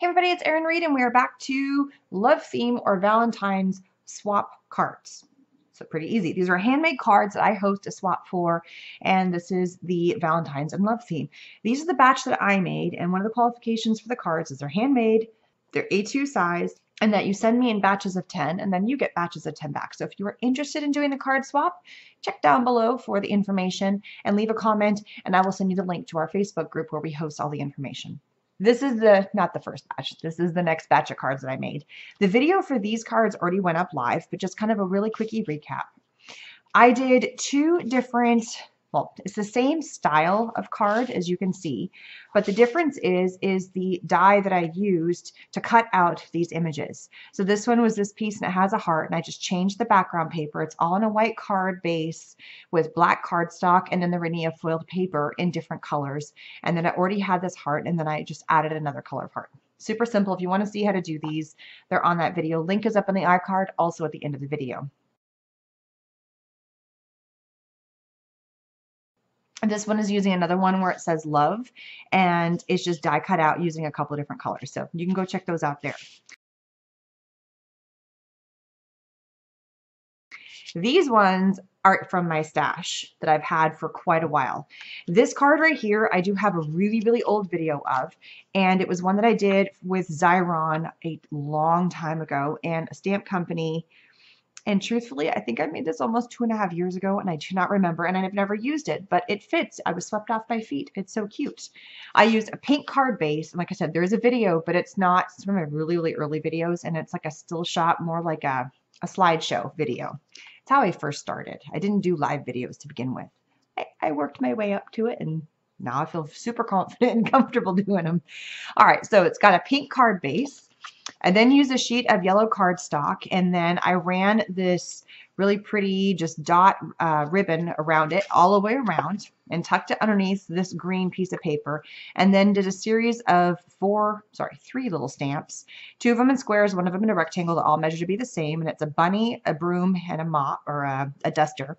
Everybody, it's Erin Reed, and we are back to Love Theme or Valentine's swap cards. So pretty easy. These are handmade cards that I host a swap for, and this is the Valentine's and Love Theme. These are the batch that I made, and one of the qualifications for the cards is they're handmade, they're A2 size, and that you send me in batches of 10, and then you get batches of 10 back. So if you are interested in doing the card swap, check down below for the information and leave a comment, and I will send you the link to our Facebook group where we host all the information. This is not the first batch. This is the next batch of cards that I made. The video for these cards already went up live, but just kind of a really quickie recap. I did two different, well, it's the same style of card as you can see, but the difference is the die that I used to cut out these images. So this one was this piece and it has a heart, and I just changed the background paper. It's all on a white card base with black cardstock and then the Renia foiled paper in different colors. And then I already had this heart, and then I just added another color of heart. Super simple. If you want to see how to do these, they're on that video. Link is up in the iCard, also at the end of the video. This one is using another one where it says love, and it's just die cut out using a couple of different colors. So you can go check those out there. These ones are from my stash that I've had for quite a while. This card right here, I do have a really, really old video of, and it was one that I did with Xyron a long time ago and a stamp company. And truthfully, I think I made this almost 2.5 years ago, and I do not remember, and I've never used it, but it fits. I was swept off my feet. It's so cute. I used a pink card base, and like I said, there is a video, but it's not. It's from my really, really early videos, and it's like a still shot, more like a slideshow video. It's how I first started. I didn't do live videos to begin with. I worked my way up to it, and now I feel super confident and comfortable doing them. All right, so it's got a pink card base. I then used a sheet of yellow cardstock, and then I ran this really pretty just dot ribbon around it all the way around and tucked it underneath this green piece of paper, and then did a series of three little stamps, 2 of them in squares, 1 of them in a rectangle that all measure to be the same, and it's a bunny, a broom, and a mop or a duster,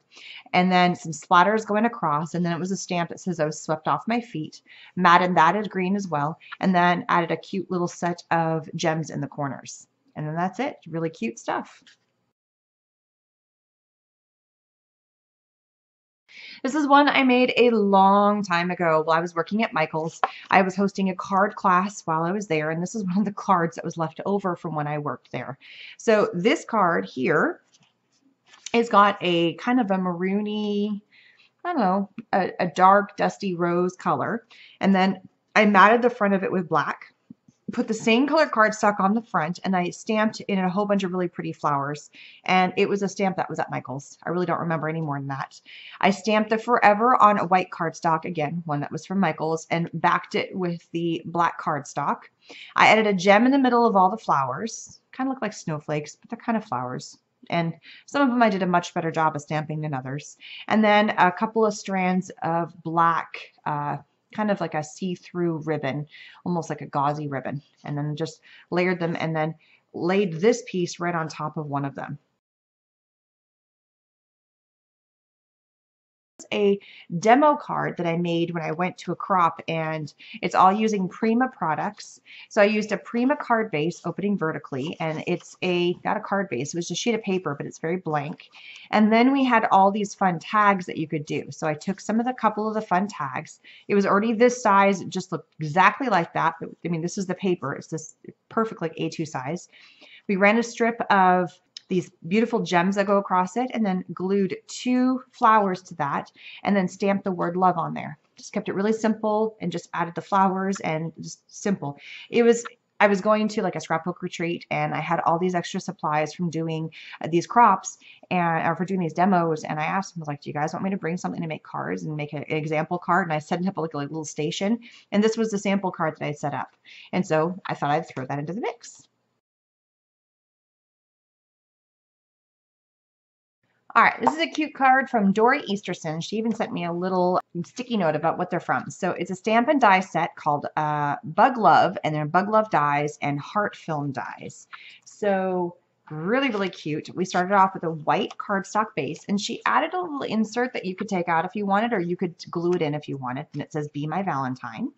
and then some splatters going across, and then it was a stamp that says I was swept off my feet, matted that as green as well, and then added a cute little set of gems in the corners. And then that's it. Really cute stuff. This is one I made a long time ago while I was working at Michael's. I was hosting a card class while I was there, and this is one of the cards that was left over from when I worked there. So this card here has got a kind of a maroony, I don't know, a dark dusty rose color, and then I matted the front of it with black. Put the same color cardstock on the front, and I stamped in a whole bunch of really pretty flowers, and it was a stamp that was at Michael's. I really don't remember any more than that. I stamped the forever on a white cardstock, again, one that was from Michael's, and backed it with the black cardstock. I added a gem in the middle of all the flowers. Kind of look like snowflakes, but they're kind of flowers. And some of them I did a much better job of stamping than others. And then a couple of strands of black kind of like a see-through ribbon, almost like a gauzy ribbon, and then just layered them and then laid this piece right on top of one of them. A demo card that I made when I went to a crop, and it's all using Prima products. So I used a Prima card base opening vertically, and it's not a card base, it was just a sheet of paper, but it's very blank. And then we had all these fun tags that you could do. So I took couple of the fun tags. It was already this size, it just looked exactly like that. I mean, this is the paper, it's this perfect like A2 size. We ran a strip of these beautiful gems that go across it, and then glued 2 flowers to that, and then stamped the word love on there. Just kept it really simple and just added the flowers, and just simple. I was going to like a scrapbook retreat, and I had all these extra supplies from doing these crops or for doing these demos, and I asked them, like, do you guys want me to bring something to make cards and make an example card? And I set it up like a little station, and this was the sample card that I set up. And so I thought I'd throw that into the mix. All right, this is a cute card from Dory Easterson. She even sent me a little sticky note about what they're from. So it's a stamp and die set called Bug Love, and they're Bug Love dies and Heart Film dies. So really, really cute. We started off with a white cardstock base, and she added a little insert that you could take out if you wanted, or you could glue it in if you wanted, and it says, "Be My Valentine."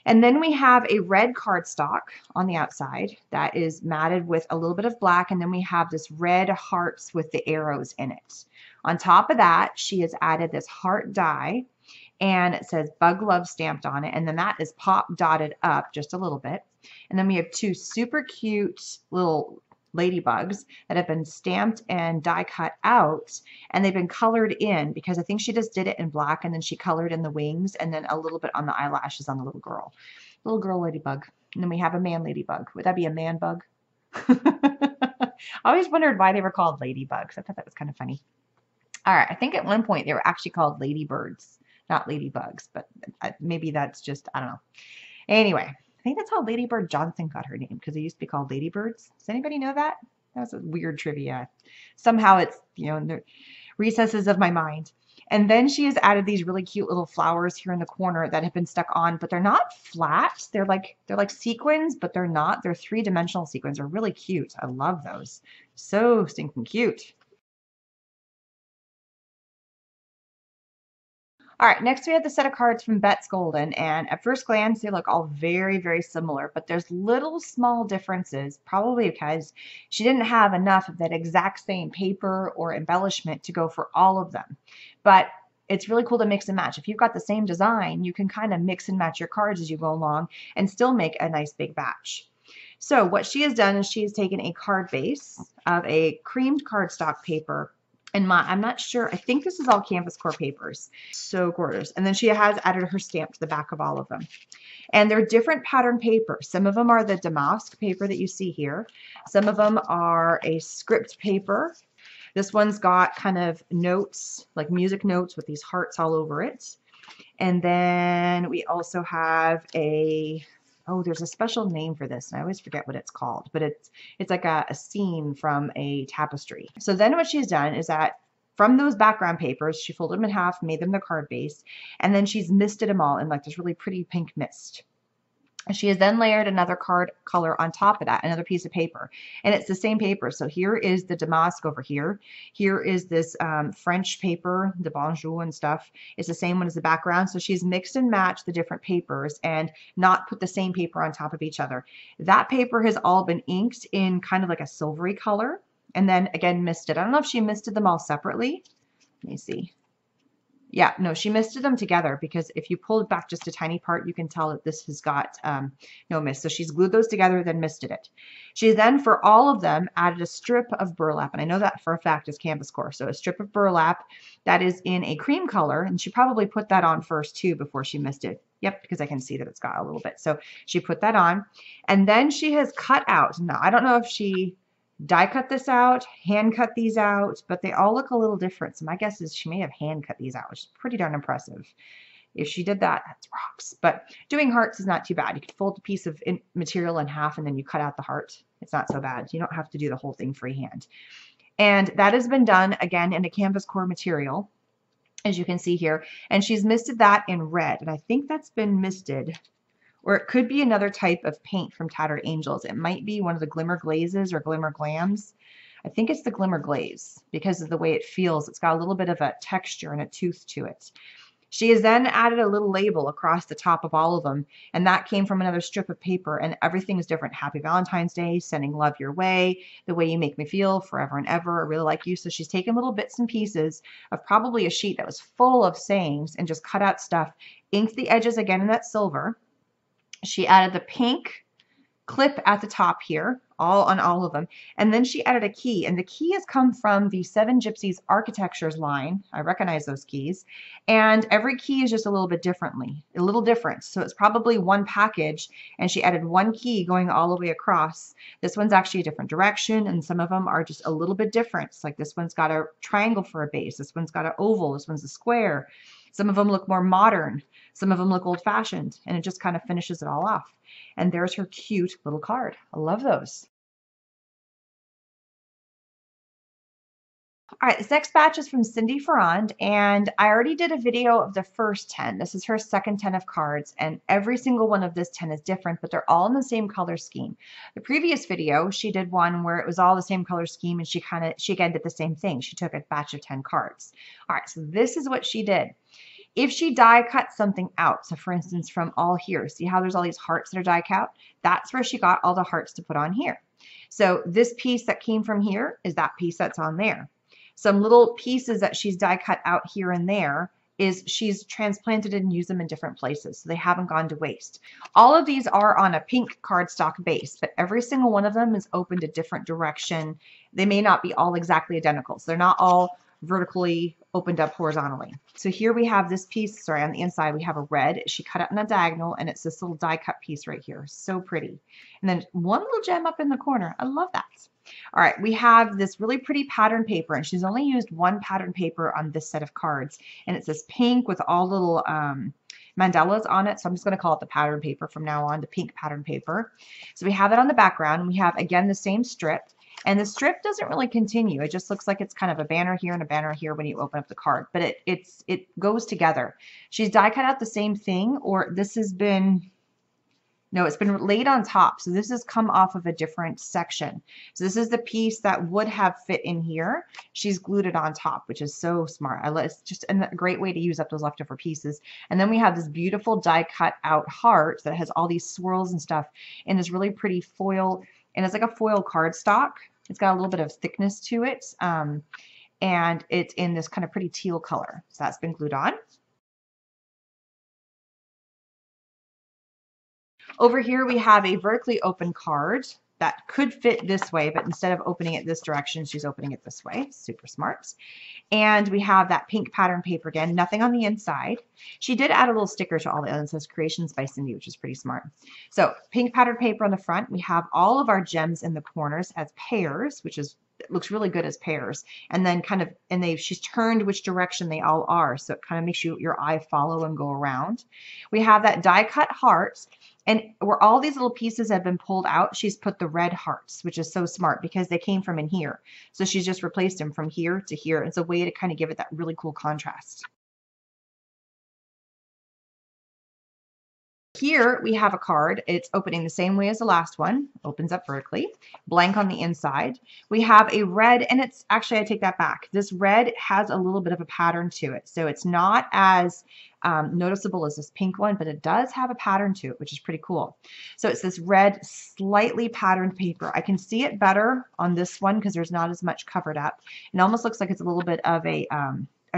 And then we have a red cardstock on the outside that is matted with a little bit of black, and then we have this red hearts with the arrows in it. On top of that, she has added this heart die, and it says Bug Love stamped on it, and then that is pop dotted up just a little bit. And then we have two super cute little ladybugs that have been stamped and die cut out, and they've been colored in because I think she just did it in black, and then she colored in the wings and then a little bit on the eyelashes on the little girl ladybug. And then we have a man ladybug. Would that be a man bug? I always wondered why they were called ladybugs. I thought that was kind of funny. All right, I think at one point they were actually called ladybirds, not ladybugs, but maybe that's just, I don't know. Anyway, I think that's how Lady Bird Johnson got her name, because they used to be called ladybirds. Does anybody know that? That was a weird trivia. Somehow it's, you know, in the recesses of my mind. And then she has added these really cute little flowers here in the corner that have been stuck on, but they're not flat. They're like sequins, but they're not. They're three-dimensional sequins. They're really cute. I love those. So stinking cute. All right, next we have the set of cards from Bet's Golden, and at first glance they look all very, very similar, but there's little small differences, probably because she didn't have enough of that exact same paper or embellishment to go for all of them. But it's really cool to mix and match. If you've got the same design, you can kind of mix and match your cards as you go along and still make a nice big batch. So what she has done is she has taken a card base of a creamed cardstock paper. And I'm not sure, I think this is all Canvas Core papers. So gorgeous. And then she has added her stamp to the back of all of them. And they're different pattern papers. Some of them are the damask paper that you see here. Some of them are a script paper. This one's got kind of notes, like music notes with these hearts all over it. And then we also have there's a special name for this, and I always forget what it's called, but it's like a scene from a tapestry. So then what she's done is that from those background papers, she folded them in half, made them the card base, and then she's misted them all in like this really pretty pink mist. She has then layered another card color on top of that, another piece of paper, and it's the same paper. So here is the damask over here. Here is this French paper, the bonjour and stuff. It's the same one as the background. So she's mixed and matched the different papers and not put the same paper on top of each other. That paper has all been inked in kind of like a silvery color, and then again misted. I don't know if she misted them all separately. Let me see. Yeah, no, she misted them together, because if you pull it back just a tiny part, you can tell that this has got no mist. So she's glued those together, then misted it. She then, for all of them, added a strip of burlap, and I know that for a fact is Canvas Core. So a strip of burlap that is in a cream color, and she probably put that on first too before she misted. Yep, because I can see that it's got a little bit. So she put that on, and then she has cut out. Now, I don't know if she die cut this out, hand cut these out, but they all look a little different. So my guess is she may have hand cut these out, which is pretty darn impressive. If she did that, that's rocks. But doing hearts is not too bad. You could fold a piece of material in half and then you cut out the heart. It's not so bad. You don't have to do the whole thing freehand. And that has been done again in a Canvas Core material, as you can see here. And she's misted that in red. And I think that's been misted, or it could be another type of paint from Tattered Angels. It might be one of the Glimmer Glazes or Glimmer Glams. I think it's the Glimmer Glaze because of the way it feels. It's got a little bit of a texture and a tooth to it. She has then added a little label across the top of all of them, and that came from another strip of paper, and everything is different. Happy Valentine's Day, sending love your way, the way you make me feel, forever and ever, I really like you. So she's taken little bits and pieces of probably a sheet that was full of sayings and just cut out stuff, inked the edges again in that silver. She added the pink clip at the top here, all on all of them. And then she added a key, and the key has come from the Seven Gypsies Architectures line. I recognize those keys. And every key is just a little bit different. So it's probably one package, and she added one key going all the way across. This one's actually a different direction, and some of them are just a little bit different. It's like this one's got a triangle for a base. This one's got an oval. This one's a square. Some of them look more modern. Some of them look old-fashioned, and it just kind of finishes it all off. And there's her cute little card. I love those. All right, this next batch is from Cindy Ferrand, and I already did a video of the first 10. This is her second 10 of cards, and every single one of this 10 is different, but they're all in the same color scheme. The previous video, she did one where it was all the same color scheme, and she again did the same thing. She took a batch of 10 cards. All right, so this is what she did. If she die cut something out, so for instance from all here, see how there's all these hearts that are die cut? That's where she got all the hearts to put on here. So this piece that came from here is that piece that's on there. Some little pieces that she's die cut out here and there is she's transplanted and used them in different places, so they haven't gone to waste. All of these are on a pink cardstock base, but every single one of them is opened a different direction. They may not be all exactly identical, so they're not all vertically opened up horizontally. So here we have this piece, sorry, on the inside we have a red. She cut it on a diagonal, and it's this little die cut piece right here. So pretty. And then one little gem up in the corner. I love that. All right, we have this really pretty pattern paper, and she's only used one pattern paper on this set of cards, and it's this pink with all little mandalas on it, so I'm just going to call it the pattern paper from now on, the pink pattern paper. So we have it on the background, and we have, again, the same strip, and the strip doesn't really continue. It just looks like it's kind of a banner here and a banner here when you open up the card, but it goes together. She's die cut out the same thing, or this has been... No, it's been laid on top. So this has come off of a different section. So this is the piece that would have fit in here. She's glued it on top, which is so smart. It's just a great way to use up those leftover pieces. And then we have this beautiful die cut out heart that has all these swirls and stuff in this really pretty foil. And it's like a foil cardstock. It's got a little bit of thickness to it. And it's in this kind of pretty teal color. So that's been glued on. Over here we have a vertically open card that could fit this way, but instead of opening it this direction, she's opening it this way. Super smart. And we have that pink pattern paper again, nothing on the inside. She did add a little sticker to all the others. It says Creations by Cindy, which is pretty smart. So pink pattern paper on the front. We have all of our gems in the corners as pairs, which is it looks really good as pairs, and then kind of, and she's turned which direction they all are, so it kind of makes your eye follow and go around. We have that die cut heart, and where all these little pieces have been pulled out, she's put the red hearts, which is so smart because they came from in here. So she's just replaced them from here to here. It's a way to kind of give it that really cool contrast. Here we have a card. It's opening the same way as the last one. Opens up vertically, blank on the inside. We have a red, and it's actually, I take that back. This red has a little bit of a pattern to it. So it's not as noticeable as this pink one, but it does have a pattern to it, which is pretty cool. So it's this red, slightly patterned paper. I can see it better on this one because there's not as much covered up. It almost looks like it's a little bit of a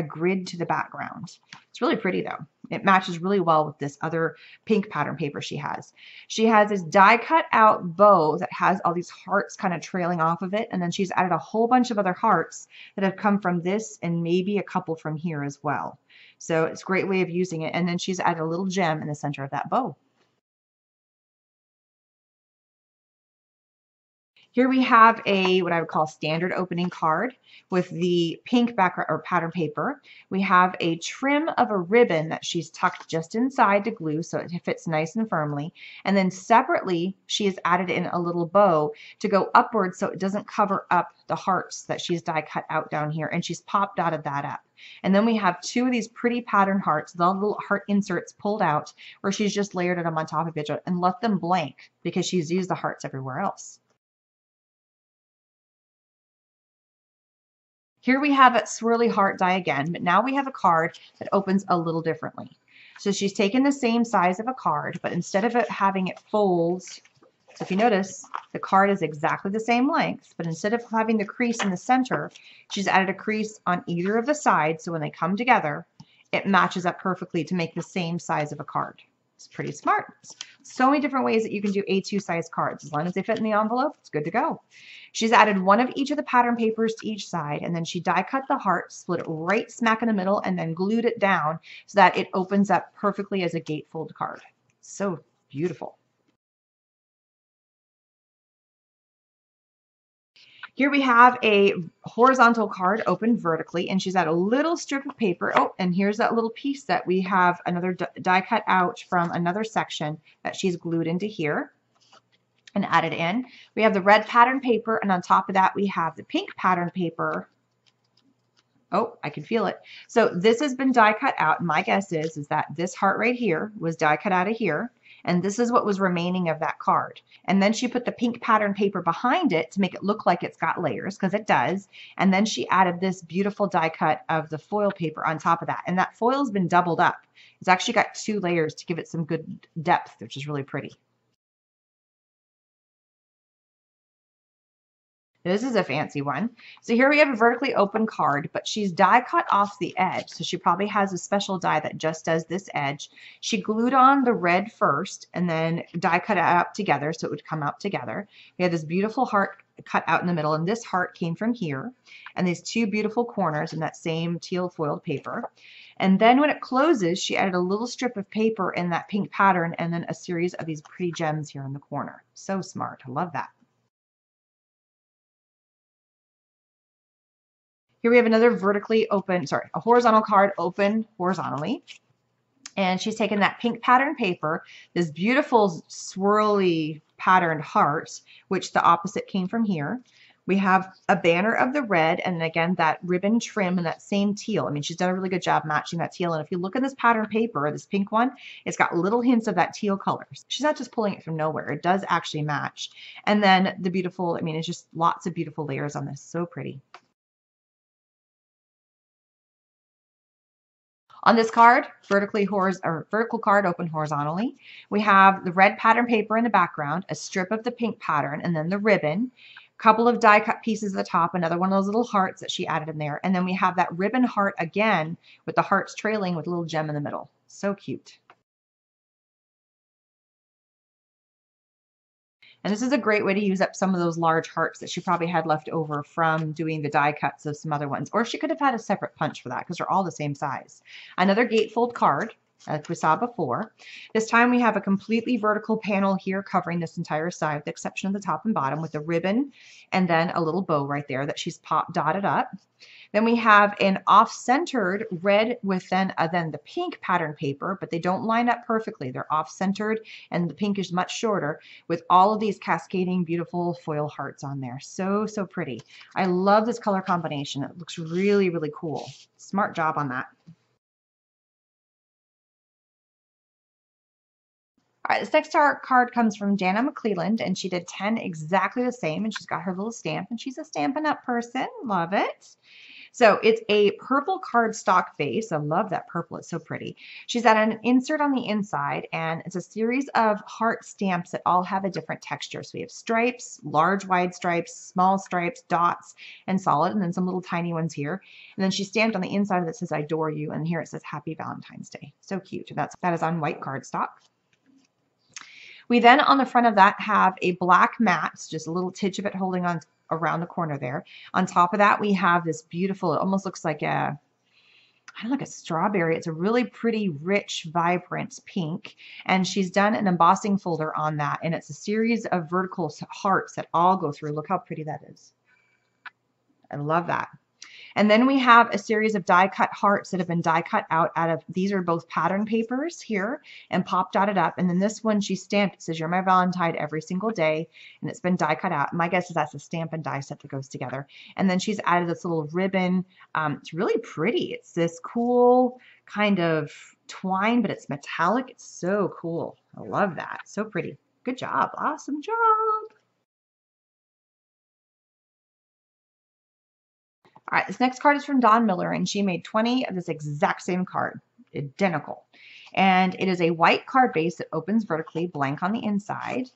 grid to the background. It's really pretty though. It matches really well with this other pink pattern paper she has. She has this die cut out bow that has all these hearts kind of trailing off of it, and then she's added a whole bunch of other hearts that have come from this and maybe a couple from here as well. So it's a great way of using it, and then she's added a little gem in the center of that bow. Here we have a what I would call standard opening card with the pink background or pattern paper. We have a trim of a ribbon that she's tucked just inside to glue so it fits nice and firmly. And then separately, she has added in a little bow to go upwards so it doesn't cover up the hearts that she's die cut out down here. And she's popped dotted that up. And then we have two of these pretty pattern hearts, the little heart inserts pulled out, where she's just layered them on top of each other and left them blank because she's used the hearts everywhere else. Here we have a swirly heart die again, but now we have a card that opens a little differently. So she's taken the same size of a card, but instead of it having it folds, so if you notice, the card is exactly the same length, but instead of having the crease in the center, she's added a crease on either of the sides, so when they come together, it matches up perfectly to make the same size of a card. It's pretty smart. So many different ways that you can do A2 size cards. As long as they fit in the envelope, it's good to go. She's added one of each of the pattern papers to each side, and then she die cut the heart, split it right smack in the middle, and then glued it down so that it opens up perfectly as a gatefold card. So beautiful. Here we have a horizontal card opened vertically, and she's got a little strip of paper. Oh, and here's that little piece that we have another die cut out from another section that she's glued into here and added in. We have the red pattern paper, and on top of that we have the pink pattern paper. Oh, I can feel it. So this has been die cut out. My guess is that this heart right here was die cut out of here, And this is what was remaining of that card. And then she put the pink pattern paper behind it to make it look like it's got layers, because it does. And then she added this beautiful die cut of the foil paper on top of that. And that foil's been doubled up. It's actually got 2 layers to give it some good depth, which is really pretty. This is a fancy one. So here we have a vertically open card, but she's die cut off the edge. So she probably has a special die that just does this edge. She glued on the red first and then die cut it out together so it would come out together. We have this beautiful heart cut out in the middle, and this heart came from here. And these 2 beautiful corners in that same teal foiled paper. And then when it closes, she added a little strip of paper in that pink pattern and then a series of these pretty gems here in the corner. So smart. I love that. Here we have another vertically open, sorry, a horizontal card open horizontally. And she's taken that pink pattern paper, this beautiful swirly patterned heart, which the opposite came from here. We have a banner of the red, and again, that ribbon trim and that same teal. I mean, she's done a really good job matching that teal. And if you look at this pattern paper, this pink one, it's got little hints of that teal color. She's not just pulling it from nowhere. It does actually match. And then the beautiful, I mean, it's just lots of beautiful layers on this. So pretty. On this card, vertical card open horizontally, we have the red pattern paper in the background, a strip of the pink pattern, and then the ribbon, a couple of die cut pieces at the top, another one of those little hearts that she added in there, and then we have that ribbon heart again with the hearts trailing with a little gem in the middle. So cute. And this is a great way to use up some of those large hearts that she probably had left over from doing the die cuts of some other ones. Or she could have had a separate punch for that because they're all the same size. Another gatefold card, as we saw before. This time we have a completely vertical panel here covering this entire side, with the exception of the top and bottom, with a ribbon and then a little bow right there that she's dotted up. Then we have an off-centered red with then the pink pattern paper, but they don't line up perfectly. They're off-centered, and the pink is much shorter, with all of these cascading beautiful foil hearts on there. So, so pretty. I love this color combination. It looks really, really cool. Smart job on that. All right, this next card comes from Dana MacLeod, and she did 10 exactly the same, and she's got her little stamp, and she's a Stampin' Up! Person. Love it. So it's a purple cardstock base. I love that purple. It's so pretty. She's added an insert on the inside, and it's a series of heart stamps that all have a different texture. So we have stripes, large wide stripes, small stripes, dots, and solid, and then some little tiny ones here. And then she stamped on the inside that says, "I adore you," and here it says, "Happy Valentine's Day." So cute. And that is on white cardstock. We then on the front of that have a black mat, just a little titch of it holding on around the corner there. On top of that, we have this beautiful, it almost looks like a, I don't know, like a strawberry. It's a really pretty, rich, vibrant pink. And she's done an embossing folder on that. And it's a series of vertical hearts that all go through. Look how pretty that is. I love that. And then we have a series of die cut hearts that have been die cut out of, these are both pattern papers here and pop dotted up. And then this one she stamped, it says, "You're my Valentine every single day." And it's been die cut out. My guess is that's a stamp and die set that goes together. And then she's added this little ribbon. It's really pretty. It's this cool kind of twine, but it's metallic. It's so cool. I love that. So pretty. Good job. Awesome job. All right, this next card is from Dawn Miller, and she made 20 of this exact same card, identical. And it is a white card base that opens vertically, blank on the inside.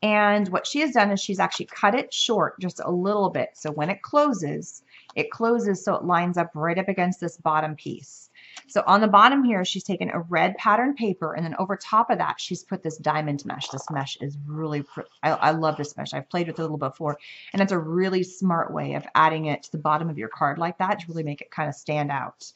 And what she has done is she's actually cut it short just a little bit. So when it closes so it lines up right up against this bottom piece. So on the bottom here, she's taken a red pattern paper, and then over top of that, she's put this diamond mesh. This mesh is really pretty. I love this mesh. I've played with it a little before, and it's a really smart way of adding it to the bottom of your card like that to really make it kind of stand out.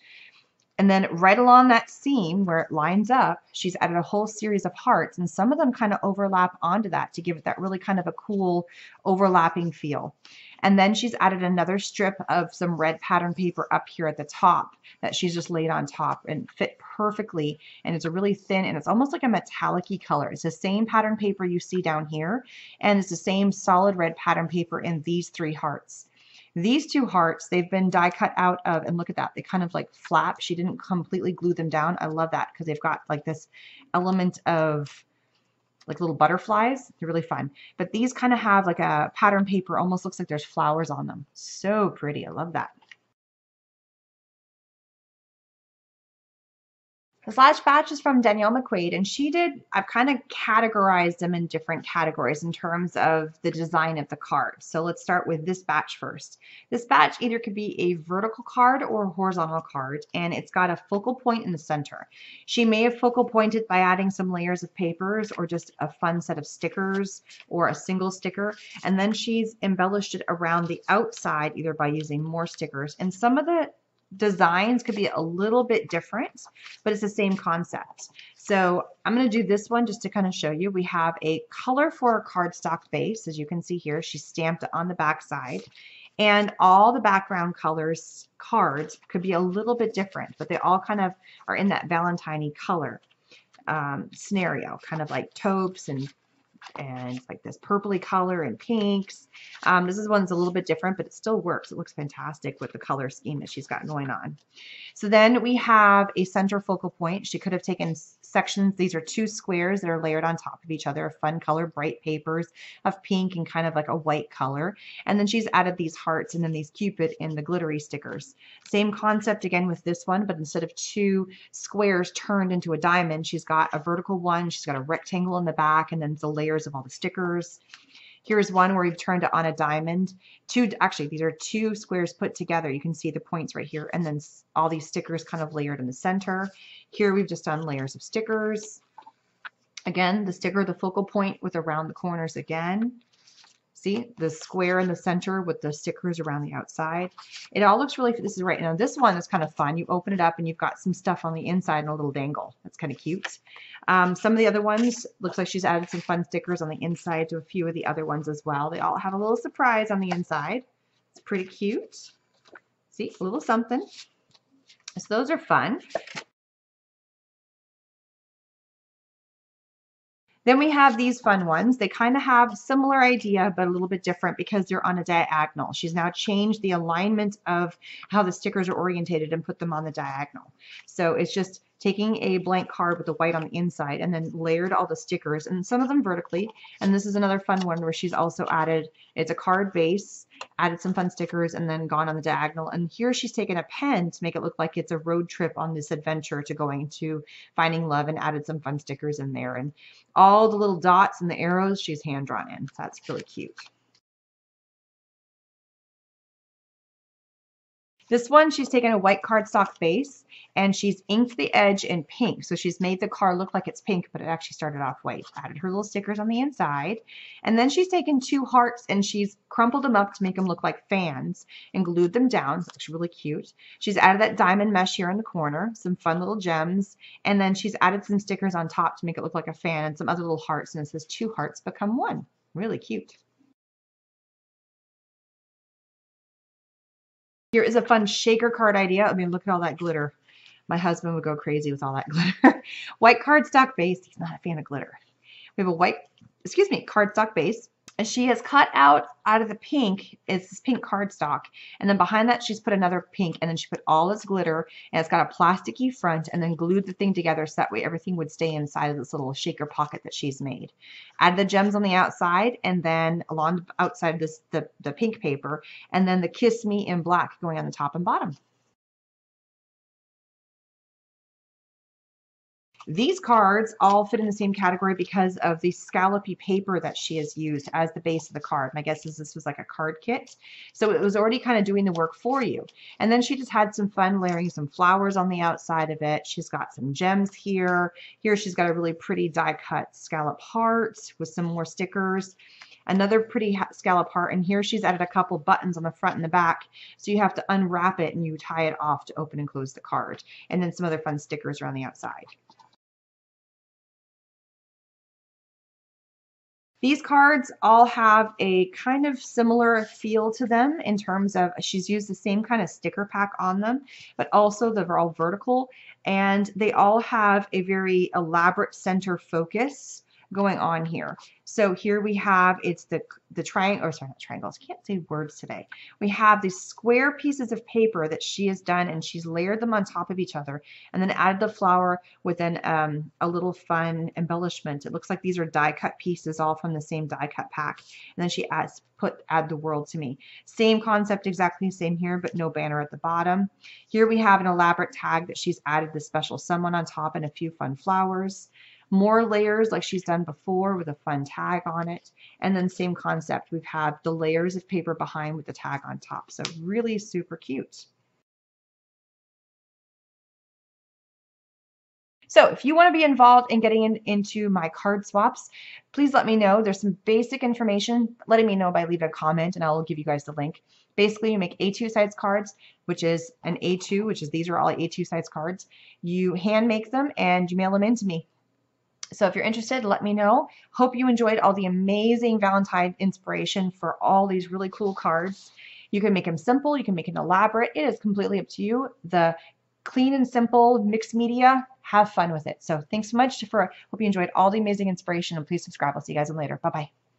And then right along that seam where it lines up, she's added a whole series of hearts, and some of them kind of overlap onto that to give it that really kind of a cool overlapping feel. And then she's added another strip of some red pattern paper up here at the top that she's just laid on top and fit perfectly. And it's a really thin, and it's almost like a metallic-y color. It's the same pattern paper you see down here, and it's the same solid red pattern paper in these 3 hearts. These 2 hearts, they've been die cut out of, and look at that, they kind of like flap. She didn't completely glue them down. I love that because they've got like this element of like little butterflies. They're really fun. But these kind of have like a pattern paper, almost looks like there's flowers on them. So pretty. I love that. This last batch is from Danielle MacLeod, and I've kind of categorized them in different categories in terms of the design of the card. So let's start with this batch first. This batch either could be a vertical card or a horizontal card, and it's got a focal point in the center. She may have focal pointed by adding some layers of papers or just a fun set of stickers or a single sticker, and then she's embellished it around the outside either by using more stickers. And some of the designs could be a little bit different, but it's the same concept. So I'm going to do this one just to kind of show you. We have a color for a cardstock base. As you can see here, she stamped it on the back side. And all the background cards could be a little bit different, but they all kind of are in that Valentine-y color scenario, kind of like taupes and like this purpley color and pinks. This is one's a little bit different, but it still works. It looks fantastic with the color scheme that she's got going on. So then we have a center focal point. She could have taken sections. These are 2 squares that are layered on top of each other, fun color, bright papers of pink and kind of like a white color. And then she's added these hearts and then these Cupid and the glittery stickers. Same concept again with this one, but instead of 2 squares turned into a diamond, she's got a vertical one, she's got a rectangle in the back, and then the layers of all the stickers. Here's one where we've turned it on a diamond. Actually, these are 2 squares put together. You can see the points right here, and then all these stickers kind of layered in the center. Here we've just done layers of stickers. Again, the sticker, the focal point with around the corners again. See the square in the center with the stickers around the outside. It all looks really, this is right now. This one is kind of fun. You open it up and you've got some stuff on the inside and a little dangle. That's kind of cute. Some of the other ones, looks like she's added some fun stickers on the inside to a few of the other ones as well. They all have a little surprise on the inside. It's pretty cute. See, a little something. So those are fun. Then we have these fun ones. They kind of have similar idea, but a little bit different because they're on a diagonal. She's now changed the alignment of how the stickers are orientated and put them on the diagonal. So it's just taking a blank card with the white on the inside and then layered all the stickers, and some of them vertically. And this is another fun one where she's also added, it's a card base, added some fun stickers, and then gone on the diagonal. And here she's taken a pen to make it look like it's a road trip on this adventure to going to finding love, and added some fun stickers in there. And all the little dots and the arrows she's hand drawn in. So that's really cute. This one, she's taken a white cardstock base and she's inked the edge in pink. So she's made the card look like it's pink, but it actually started off white. Added her little stickers on the inside. And then she's taken 2 hearts and she's crumpled them up to make them look like fans and glued them down. So it's really cute. She's added that diamond mesh here in the corner, some fun little gems. And then she's added some stickers on top to make it look like a fan and some other little hearts. And it says 2 hearts become 1. Really cute. Here is a fun shaker card idea. I mean, look at all that glitter. My husband would go crazy with all that glitter. White cardstock base. He's not a fan of glitter. We have a cardstock base. And she has cut out of the pink, it's this pink cardstock. And then behind that, she's put another pink. And then she put all this glitter. And it's got a plasticky front. And then glued the thing together so that way everything would stay inside of this little shaker pocket that she's made. Add the gems on the outside. And then along the outside of this, the pink paper. And then the Kiss Me in black going on the top and bottom. These cards all fit in the same category because of the scallopy paper that she has used as the base of the card. My guess is this was like a card kit. So it was already kind of doing the work for you. And then she just had some fun layering some flowers on the outside of it. She's got some gems here. Here she's got a really pretty die cut scallop heart with some more stickers. Another pretty scallop heart, and here she's added a couple buttons on the front and the back, so you have to unwrap it and you tie it off to open and close the card. And then some other fun stickers around the outside. These cards all have a kind of similar feel to them in terms of she's used the same kind of sticker pack on them, but also they're all vertical, and they all have a very elaborate center focus going on here. So here we have, it's the triangle, or sorry, not triangles, can't say words today. We have these square pieces of paper that she has done, and she's layered them on top of each other and then added the flower with a little fun embellishment. It looks like these are die cut pieces all from the same die cut pack. And then she add the world to me. Same concept, exactly the same here, but no banner at the bottom. Here we have an elaborate tag that she's added the special someone on top and a few fun flowers. More layers like she's done before with a fun tag on it. And then same concept, we've had the layers of paper behind with the tag on top. So really super cute. So if you want to be involved in getting into my card swaps, please let me know. There's some basic information. Letting me know by leaving a comment and I'll give you guys the link. Basically, you make A2 size cards, which is an A2, which is these are all A2 size cards. You hand make them and you mail them in to me. So if you're interested, let me know. Hope you enjoyed all the amazing Valentine inspiration for all these really cool cards. You can make them simple, you can make them elaborate. It is completely up to you. The clean and simple mixed media, have fun with it. So thanks so much hope you enjoyed all the amazing inspiration, and please subscribe. I'll see you guys later. Bye-bye.